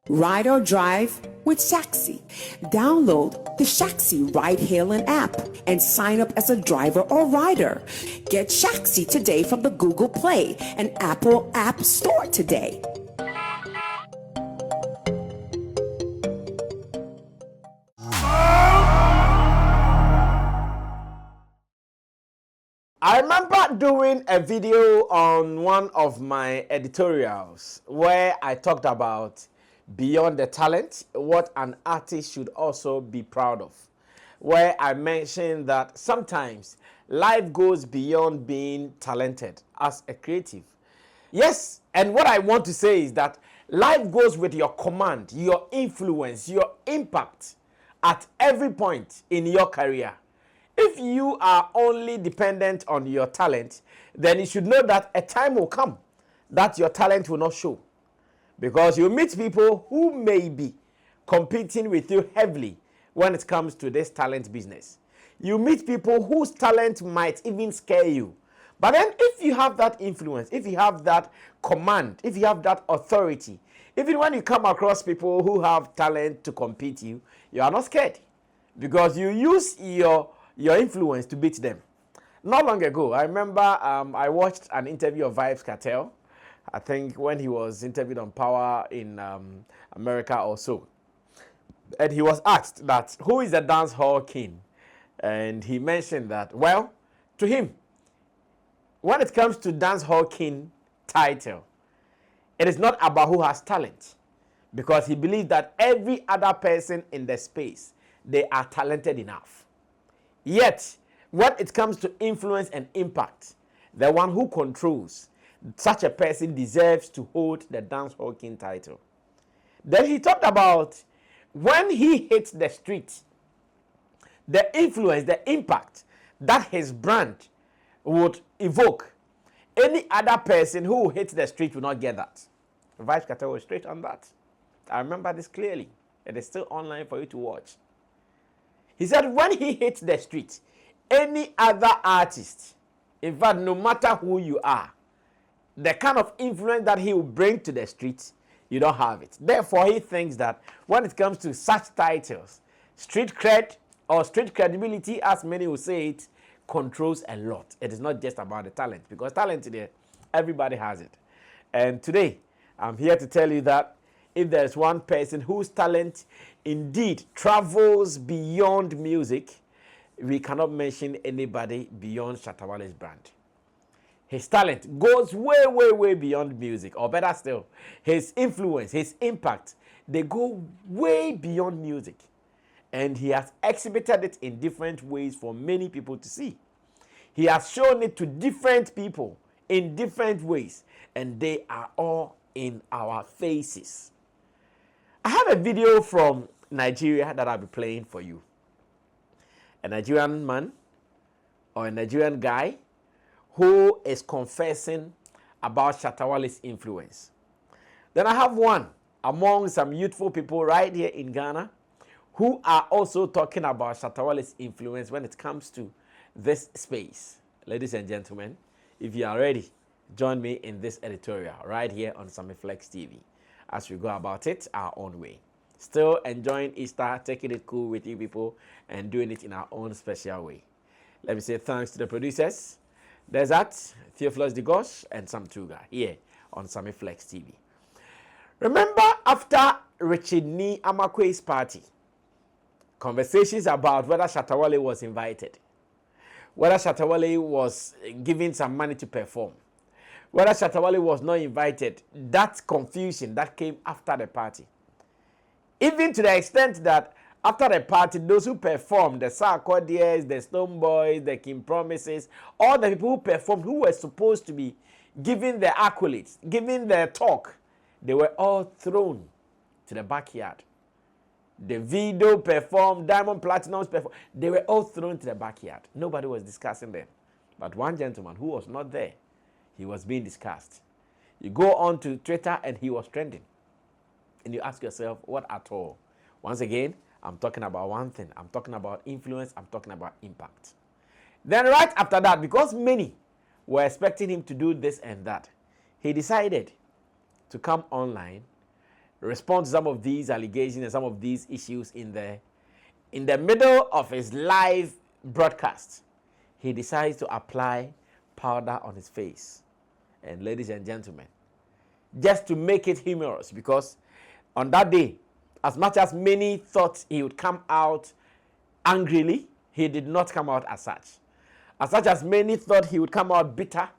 Ride or drive with Shaxi. Download the Shaxi ride-hailing app and sign up as a driver or rider. Get Shaxi today from the Google Play and Apple App Store today. I remember doing a video on one of my editorials where I talked about beyond the talent, what an artist should also be proud of. Where I mentioned that sometimes life goes beyond being talented as a creative. Yes, and what I want to say is that life goes with your command, your influence, your impact at every point in your career. If you are only dependent on your talent, then you should know that a time will come that your talent will not show. Because you meet people who may be competing with you heavily when it comes to this talent business. You meet people whose talent might even scare you. But then if you have that influence, if you have that command, if you have that authority, even when you come across people who have talent to compete you are not scared. Because you use your influence to beat them. Not long ago, I remember I watched an interview of Vybz Kartel. I think when he was interviewed on Power in America or so. And he was asked that, who is the dancehall king? And he mentioned that, well, to him, when it comes to dancehall king title, it is not about who has talent. Because he believes that every other person in the space, they are talented enough. Yet, when it comes to influence and impact, the one who controls, such a person deserves to hold the dancehall king title. Then he talked about when he hits the street, the influence, the impact that his brand would evoke. Any other person who hits the street will not get that. Vybz Kartel was straight on that. I remember this clearly. It is still online for you to watch. He said when he hits the street, any other artist, in fact, no matter who you are, the kind of influence that he will bring to the street, you don't have it. Therefore, he thinks that when it comes to such titles, street cred or street credibility, as many will say it, controls a lot. It is not just about the talent, because talent today, everybody has it. And today, I'm here to tell you that if there's one person whose talent indeed travels beyond music, we cannot mention anybody beyond Shatta Wale's brand. His talent goes way, way, way beyond music. Or better still, his influence, his impact, they go way beyond music. And he has exhibited it in different ways for many people to see. He has shown it to different people in different ways. And they are all in our faces. I have a video from Nigeria that I'll be playing for you. A Nigerian man or a Nigerian guy who is confessing about Shatta Wale's influence. Then I have one among some youthful people right here in Ghana who are also talking about Shatta Wale's influence when it comes to this space. Ladies and gentlemen, if you are ready, join me in this editorial right here on Sammy Flex TV as we go about it our own way. Still enjoying Easter, taking it cool with you people and doing it in our own special way. Let me say thanks to the producers. There's that, Theophilus Digosh and Sam Tuga here on Sammy Flex TV. Remember after Richard Ni Amakwe's party, conversations about whether Shatta Wale was invited, whether Shatta Wale was given some money to perform, whether Shatta Wale was not invited, that confusion that came after the party. Even to the extent that after the party, those who performed, the Sarkodiyes, the Stone Boys, the King Promises, all the people who performed, who were supposed to be giving their accolades, giving their talk, they were all thrown to the backyard. The video performed, Diamond Platinums performed, they were all thrown to the backyard. Nobody was discussing them. But one gentleman who was not there, he was being discussed. You go on to Twitter and he was trending. And you ask yourself, what at all? Once again, I'm talking about one thing. I'm talking about influence. I'm talking about impact. Then right after that, because many were expecting him to do this and that, he decided to come online respond to some of these allegations and some of these issues in the middle of his live broadcast, he decides to apply powder on his face. And ladies and gentlemen, just to make it humorous, because on that day, as much as many thought he would come out angrily, he did not come out as such. As such as many thought he would come out bitter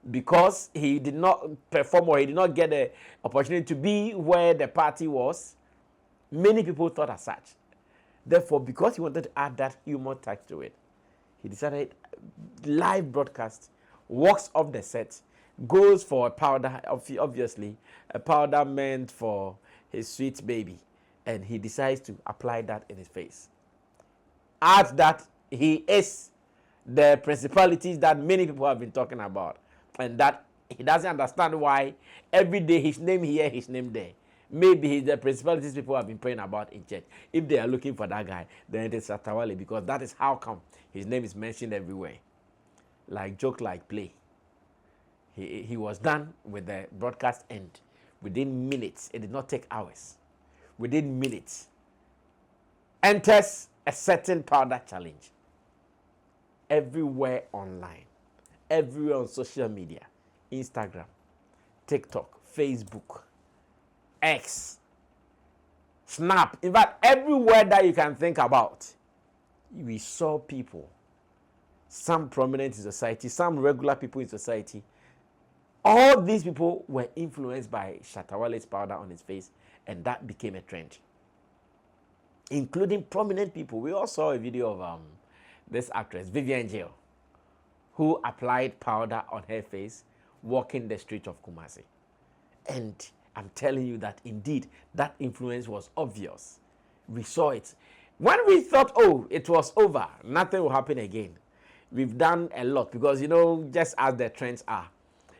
because he did not perform or he did not get the opportunity to be where the party was, many people thought as such. Therefore, because he wanted to add that humor touch to it, he decided live broadcast, walks off the set, goes for a powder, obviously, a powder meant for his sweet baby, and he decides to apply that in his face. Add that he is the principalities that many people have been talking about, and that he doesn't understand why every day his name here, his name there. Maybe he's the principalities people have been praying about in church. If they are looking for that guy, then it is Shatta Wale, because that is how come his name is mentioned everywhere. Like joke, like play. He was done with the broadcast end within minutes. It did not take hours. Within minutes, enters a certain powder challenge. Everywhere online, everywhere on social media, Instagram, TikTok, Facebook, X, Snap, in fact, everywhere that you can think about, we saw people, some prominent in society, some regular people in society. All these people were influenced by Shatta Wale's powder on his face, and that became a trend, including prominent people. We all saw a video of this actress, Vivian Jail, who applied powder on her face walking the street of Kumasi. And I'm telling you that indeed that influence was obvious. We saw it. When we thought, oh, it was over, nothing will happen again, we've done a lot, because, you know, just as the trends are,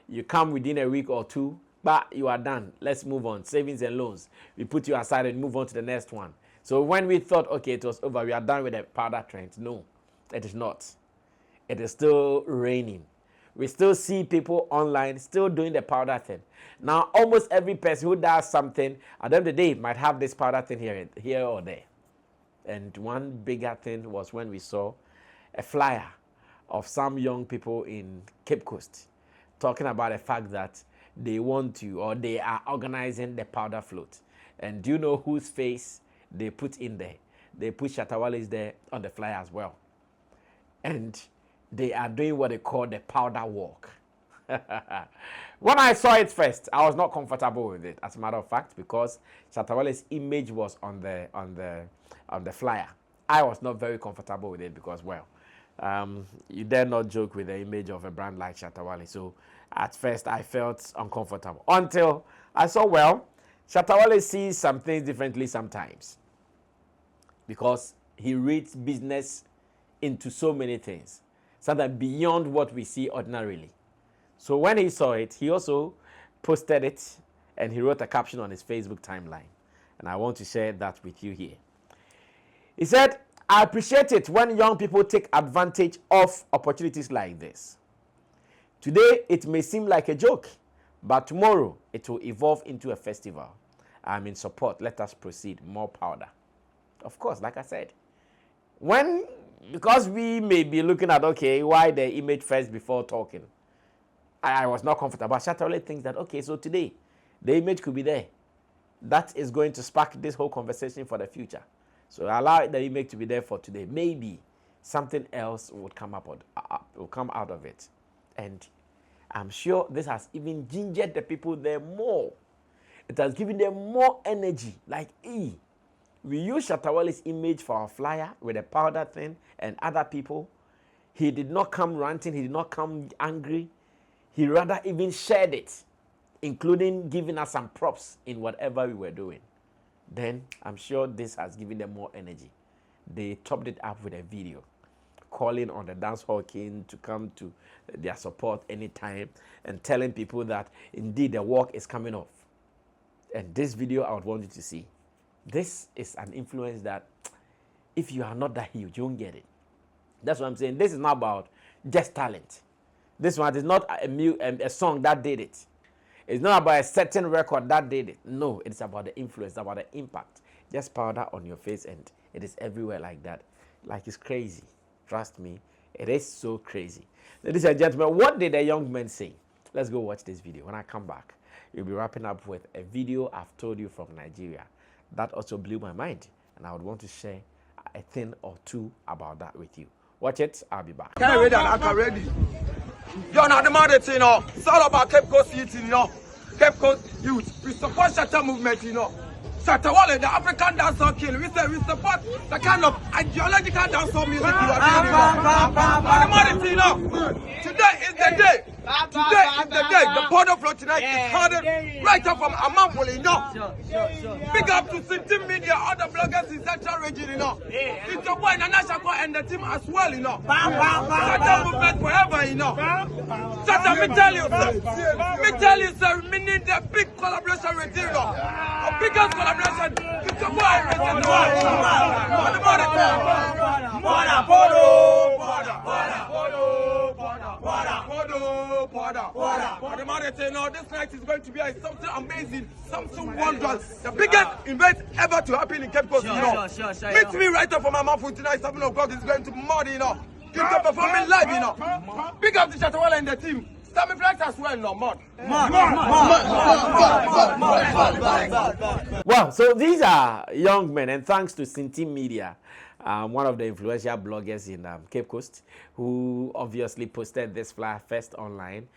you come within a week or two, but you are done. Let's move on. Savings and loans. We put you aside and move on to the next one. So when we thought, okay, it was over, we are done with the powder trend. No, it is not. It is still raining. We still see people online still doing the powder thing. Now, almost every person who does something, at the end of the day, might have this powder thing here or there. And one bigger thing was when we saw a flyer of some young people in Cape Coast talking about the fact that they want to, or they are organizing the powder float. And do you know whose face they put in there? They put Shatta Wale's there on the flyer as well. And they are doing what they call the powder walk. When I saw it first, I was not comfortable with it, as a matter of fact, because Shatta Wale's image was on the flyer. I was not very comfortable with it because, well, you dare not joke with the image of a brand like Shatta Wale. So at first I felt uncomfortable until I saw, well, Shatta Wale sees some things differently sometimes, because he reads business into so many things, sometimes beyond what we see ordinarily. So when he saw it, he also posted it, and he wrote a caption on his Facebook timeline. And I want to share that with you here. He said, I appreciate it when young people take advantage of opportunities like this. Today, it may seem like a joke, but tomorrow it will evolve into a festival. I'm in support. Let us proceed. More powder. Of course, like I said, because we may be looking at, okay, why the image first before talking. I was not comfortable. Shatta Wale thinks that, okay, so today, the image could be there. That is going to spark this whole conversation for the future. So allow the image to be there for today. Maybe something else would come out of it. And I'm sure this has even gingered the people there more. It has given them more energy. Like, we use Shatta Wale's image for our flyer with a powder thing and other people. He did not come ranting. He did not come angry. He rather even shared it, including giving us some props in whatever we were doing. Then I'm sure this has given them more energy. They topped it up with a video calling on the dancehall king to come to their support anytime and telling people that indeed the work is coming off. And this video I would want you to see. This is an influence that if you are not that huge, you won't get it. That's what I'm saying. This is not about just talent. This one is not a song that did it. It's not about a certain record that did it. No, it's about the influence, about the impact. Just powder on your face and it is everywhere like that. Like it's crazy. Trust me, it is so crazy. Ladies and gentlemen, what did the young man say? Let's go watch this video. When I come back, we'll be wrapping up with a video I've told you from Nigeria. That also blew my mind. And I would want to share a thing or two about that with you. Watch it. I'll be back. Can't read that already. You're not the mother, you know. It's all about Cape Coast youth, you know. Cape Coast youth. We support Shatta movement, you know. Shatta Wale, the African dancehall king. We say we support the kind of ideological dancehall music you are doing, you know. You know. Today is the day. Today is the day. The border flow tonight is harder right up from Amambole, you know. Big up to City Media, other bloggers in Central Region, you know. It's your boy Nana Shako and the team as well, you know. Shatta movement forever, you know. Shatta, me tell you, sir, we need a big collaboration with you, you know. A biggest collaboration. It's your boy, this night is going to be something amazing, something wondrous. The biggest event ever to happen in Cape Coast, you know. Meet me right up for my mouth tonight, 7 o'clock is going to be muddy, you know. Keep on performing live, you know. Big up to Shatta Wale and the team. Sammy Flex as well, no, mod. Well, so these are young men, and thanks to City Media, one of the influential bloggers in Cape Coast, who obviously posted this flyer first online,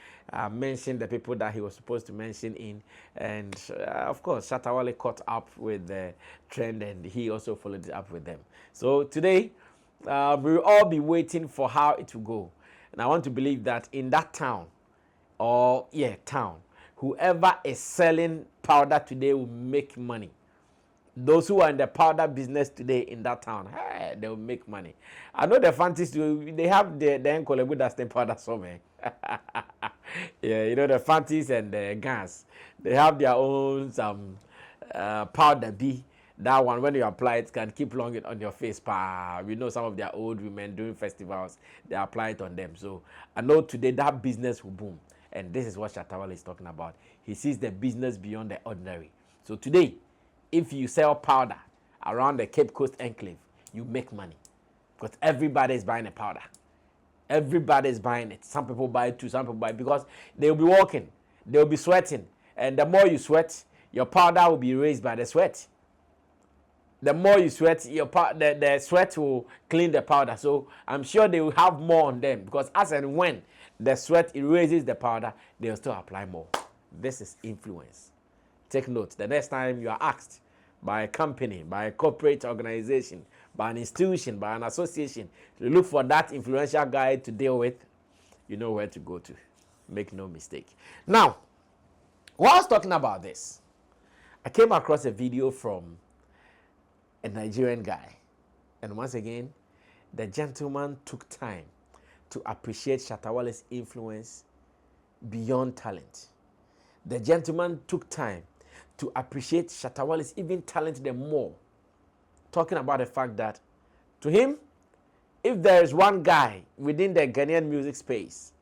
mentioned the people that he was supposed to mention in, and of course, Shatta Wale caught up with the trend, and he also followed it up with them. So today, we'll all be waiting for how it will go, and I want to believe that in that town, town, whoever is selling powder today will make money. Those who are in the powder business today in that town, hey, they will make money. I know the fancies, they have the Nkolebu that's the powder somewhere. Yeah, you know, the fancies and the guns, they have their own powder B. That one, when you apply it, can keep long on your face. We know some of their old women doing festivals, they apply it on them. So I know today that business will boom. And this is what Shatta Wale is talking about. He sees the business beyond the ordinary. So today, if you sell powder around the Cape Coast enclave, you make money. Because everybody is buying a powder. Everybody is buying it. Some people buy it too, some people buy it because they'll be walking, they'll be sweating. And the more you sweat, your powder will be raised by the sweat. The more you sweat, the sweat will clean the powder. So I'm sure they will have more on them because as and when the sweat erases the powder, they'll still apply more. This is influence. Take note, the next time you are asked by a company, by a corporate organization, by an institution, by an association, to look for that influential guy to deal with, you know where to go to. Make no mistake. Now, while I was talking about this, I came across a video from a Nigerian guy. And once again, the gentleman took time to appreciate Shatta Wale's influence beyond talent. The gentleman took time to appreciate Shatta Wale's even talent the more. Talking about the fact that, to him, if there is one guy within the Ghanaian music space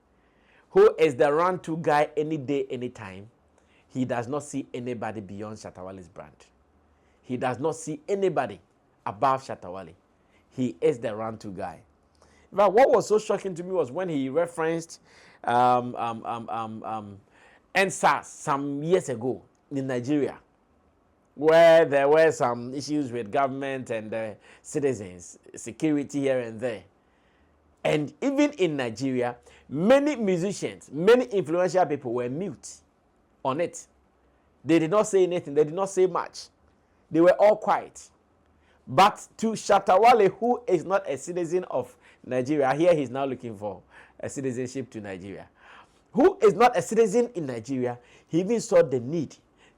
who is the run-to guy any day, anytime, he does not see anybody beyond Shatta Wale's brand. He does not see anybody above Shatta Wale. He is the run-to guy. But what was so shocking to me was when he referenced NSAS some years ago in Nigeria, where there were some issues with government and citizens, security here and there. And even in Nigeria, many musicians, many influential people were mute on it. They did not say anything. They did not say much. They were all quiet. But to Shatta Wale, who is not a citizen of Nigeria, here he's now looking for a citizenship to Nigeria, who is not a citizen in Nigeria, he even saw the need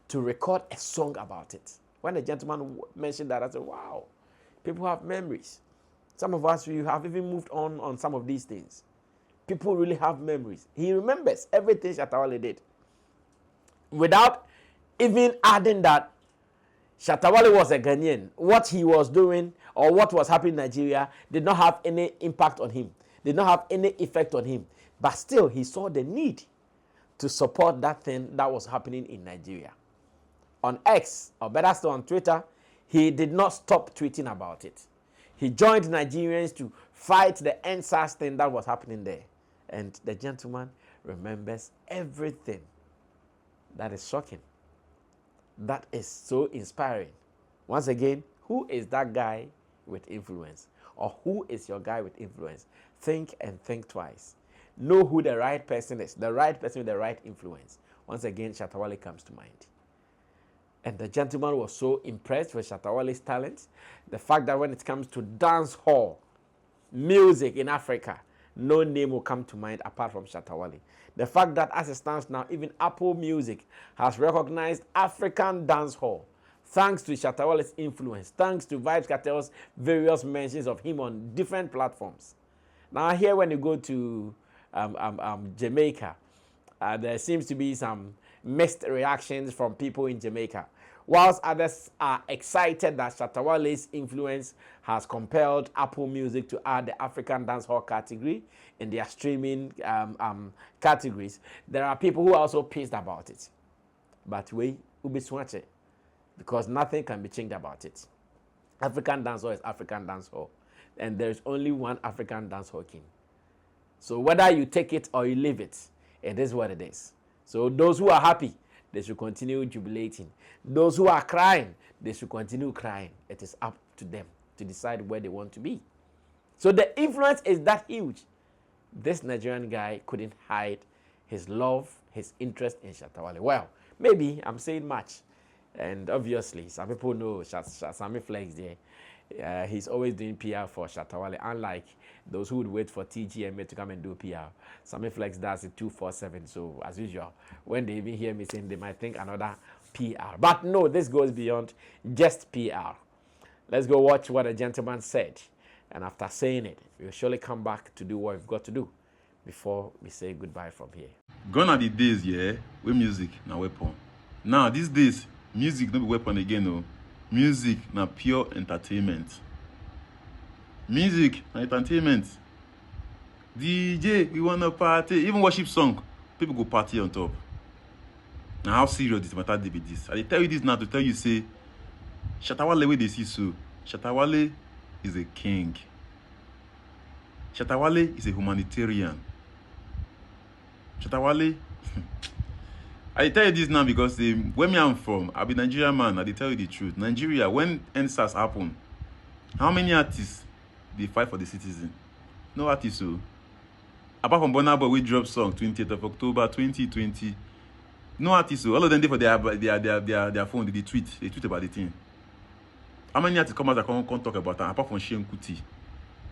to record a song about it. When the gentleman mentioned that, I said, wow, people have memories. Some of us, we have even moved on some of these things. People really have memories. He remembers everything Shatta Wale did. Without even adding that Shatta Wale was a Ghanaian. What he was doing or what was happening in Nigeria did not have any impact on him, did not have any effect on him. But still, he saw the need to support that thing that was happening in Nigeria. On X, or better still on Twitter, he did not stop tweeting about it. He joined Nigerians to fight the NSAS thing that was happening there. And the gentleman remembers everything. That is shocking. That is so inspiring. Once again, who is that guy with influence? Or who is your guy with influence? Think and think twice. Know who the right person is. The right person with the right influence. Once again, Shatta Wale comes to mind. And the gentleman was so impressed with Shatta Wale's talent. The fact that when it comes to dance hall, music in Africa, no name will come to mind apart from Shatta Wale. The fact that as it stands now, even Apple Music has recognized African dance hall, thanks to Shatta Wale's influence, thanks to Vybz Kartel's various mentions of him on different platforms. Now here when you go to Jamaica, there seems to be some mixed reactions from people in Jamaica. Whilst others are excited that Shatta Wale's influence has compelled Apple Music to add the African dancehall category in their streaming categories, there are people who are also pissed about it. But we will be swatched because nothing can be changed about it. African dancehall is African dancehall, and there is only one African dancehall king. So whether you take it or you leave it, it is what it is. So those who are happy, they should continue jubilating. Those who are crying, they should continue crying. It is up to them to decide where they want to be. So the influence is that huge. This Nigerian guy couldn't hide his love, his interest in Shatta Wale. Well, maybe I'm saying much. And obviously, some people know Sammy Flex there. He's always doing PR for Shatta Wale, unlike those who would wait for TGMA to come and do PR. Sammy Flex does it 247. So as usual, when they even hear me saying, they might think another PR. But no, this goes beyond just PR. Let's go watch what a gentleman said. And after saying it, we'll surely come back to do what we've got to do before we say goodbye from here. Gone are the days, yeah, where music na weapon. Now, these days, music no be weapon again, no. Music na pure entertainment. Music na entertainment. DJ, we wanna party. Even worship song, people go party on top. Now, how serious this matter dey be this? I dey tell you this now to tell you, say, Shatta Wale wey dey see so. Shatta Wale is a king. Shatta Wale is a humanitarian. Shatta Wale, I tell you this now because where me I'm from, I be Nigerian man. I tell you the truth. Nigeria, when NSAS happen, how many artists they fight for the citizen? No artists, so. Apart from Burna Boy, we drop song 20th of October 2020. No artists, so. All of them they for their phone, they tweet about the thing. How many artists come out that come talk about that apart from Seun Kuti?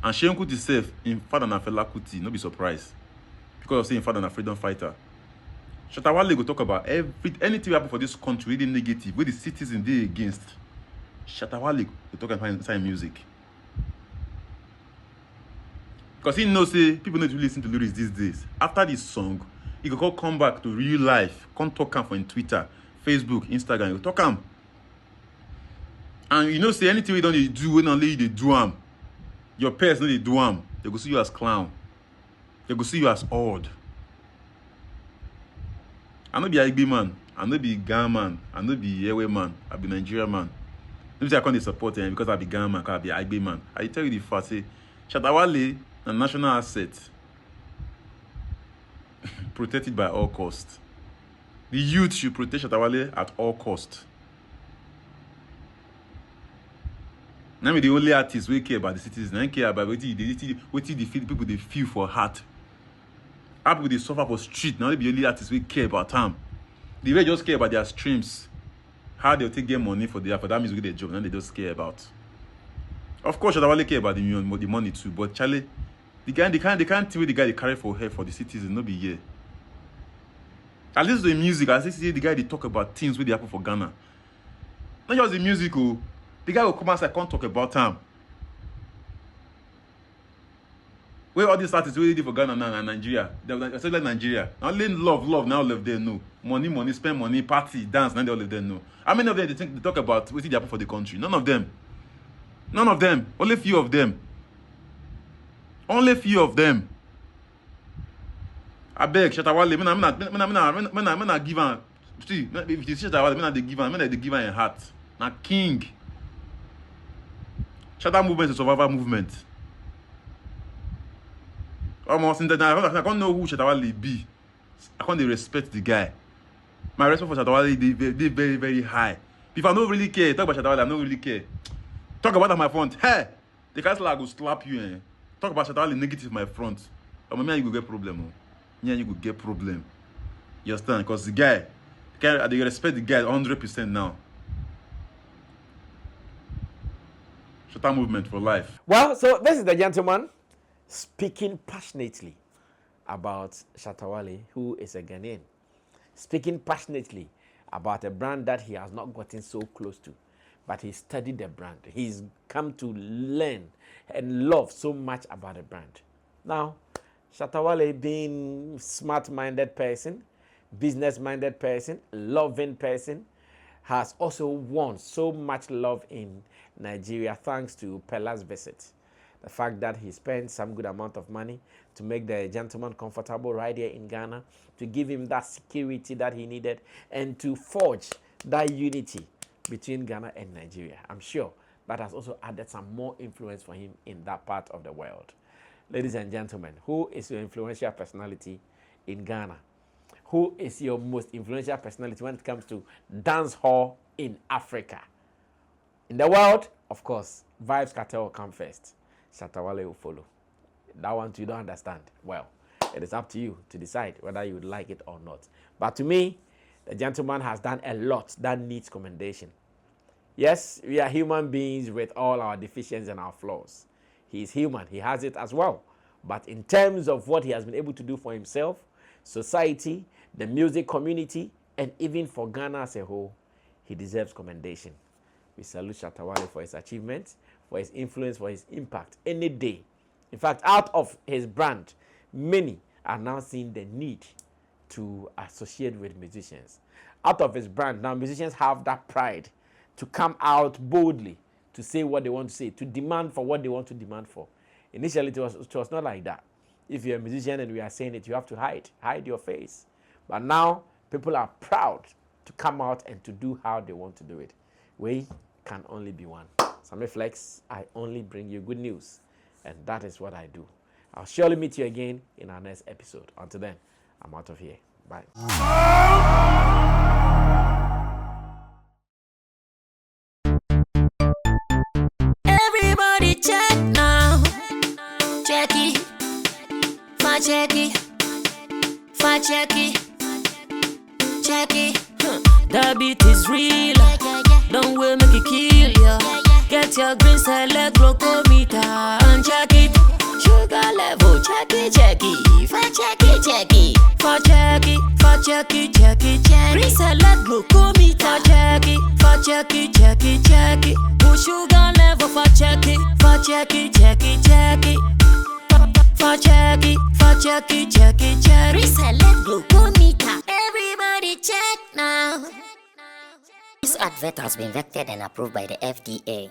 And Seun Kuti self, in father na Fela Kuti, no be surprised. Because of saying father na freedom fighter. Shatta Wale go talk about anything happen for this country, really negative, where the citizens they against. Shatta Wale go talk about inside music. Because he knows say people need to listen to lyrics these days. After this song, he go come back to real life, come talk him on Twitter, Facebook, Instagram, he go talk him. And you know, say anything we don't do, when only they do them. Your peers know they do them. They go see you as clown. They go see you as odd. I no be Igbo man. I no be Ghana man. I no be Yewe man. I be Nigerian man. Don't say I can't support him because I be Ghana man, because I be Igbo man. I tell you the fact, say, Shatta Wale, a national asset. Protected by all costs. The youth should protect Shatta Wale at all costs. Now the only artists we care about the citizens. I care about what the people they feel for heart. How people they suffer for street. Now they be only artists we care about them. They will just care about their streams. How they'll take their money for that music with their job. Now they just care about. Of course, Shatta Wale care about the money too. But Charlie, they can't tell the guy they carry for her for the citizens. No be here. At least the music, as they say the guy they talk about things with they happen for Ghana. Not just the music, oh. The guy will come outside, can't talk about him. Where all these artists really did for Ghana and Nigeria, especially like Nigeria. Only love, now all of them know. Money, spend money, party, dance, now they all of them know. How many of them they talk about what did happen for the country? None of them. None of them. Only few of them. Only few of them. I beg, Shatta Wale, me na give am. See, if you see Shatta Wale, me they give am a heart. Na king. Shatta movement is a survival movement. Almost in the I can't know who Shatta Wale be. I can't respect the guy. My respect for Shatta Wale they very, very high. If I don't really care, talk about Shatta Wale, I don't really care. Talk about my front. Hey, the guys like go slap you. Eh? Talk about Shatta Wale negative my front. Me and you go get problem. Oh. Me and you go get problem. You understand? Because the guy, they respect the guy 100% now. Shatta movement for life. Well, so this is the gentleman speaking passionately about Shatta Wale, who is a Ghanaian. Speaking passionately about a brand that he has not gotten so close to, but he studied the brand. He's come to learn and love so much about the brand. Now, Shatta Wale, being smart-minded person, business-minded person, loving person, has also won so much love in Nigeria thanks to Pela's visit. The fact that he spent some good amount of money to make the gentleman comfortable right here in Ghana, to give him that security that he needed, and to forge that unity between Ghana and Nigeria. I'm sure that has also added some more influence for him in that part of the world. Ladies and gentlemen, who is your influential personality in Ghana? Who is your most influential personality when it comes to dance hall in Africa? In the world, of course, Vibes Cartel will come first. Shatta Wale will follow. That one you don't understand. Well, it is up to you to decide whether you would like it or not. But to me, the gentleman has done a lot that needs commendation. Yes, we are human beings with all our deficiencies and our flaws. He is human. He has it as well. But in terms of what he has been able to do for himself, society, the music community, and even for Ghana as a whole, he deserves commendation. We salute Shatta Wale for his achievements, for his influence, for his impact any day. In fact, out of his brand, many are now seeing the need to associate with musicians. Out of his brand, now musicians have that pride to come out boldly, to say what they want to say, to demand for what they want to demand for. Initially, it was not like that. If you're a musician and we are saying it, you have to hide your face. But now, people are proud to come out and to do how they want to do it. We can only be one. Sammy Flex, I only bring you good news. And that is what I do. I'll surely meet you again in our next episode. Until then, I'm out of here. Bye. Everybody check now. Check it. Fact check it. Fact check it. Check it. The beat is real. Don't wait, make it kill ya. Get your green select glucometer and check it. Sugar level, check it, check it. Fact check it, check it. Fact check it, fact check it, check it, check it. Green select glucometer. Fact check it, fact check it, check it, check it. Put sugar level, fact check it, fact check it, check it, check it. Fact check it, fact check it, check it, check it. Green select glucometer. Everybody check now. This advert has been vetted and approved by the FDA.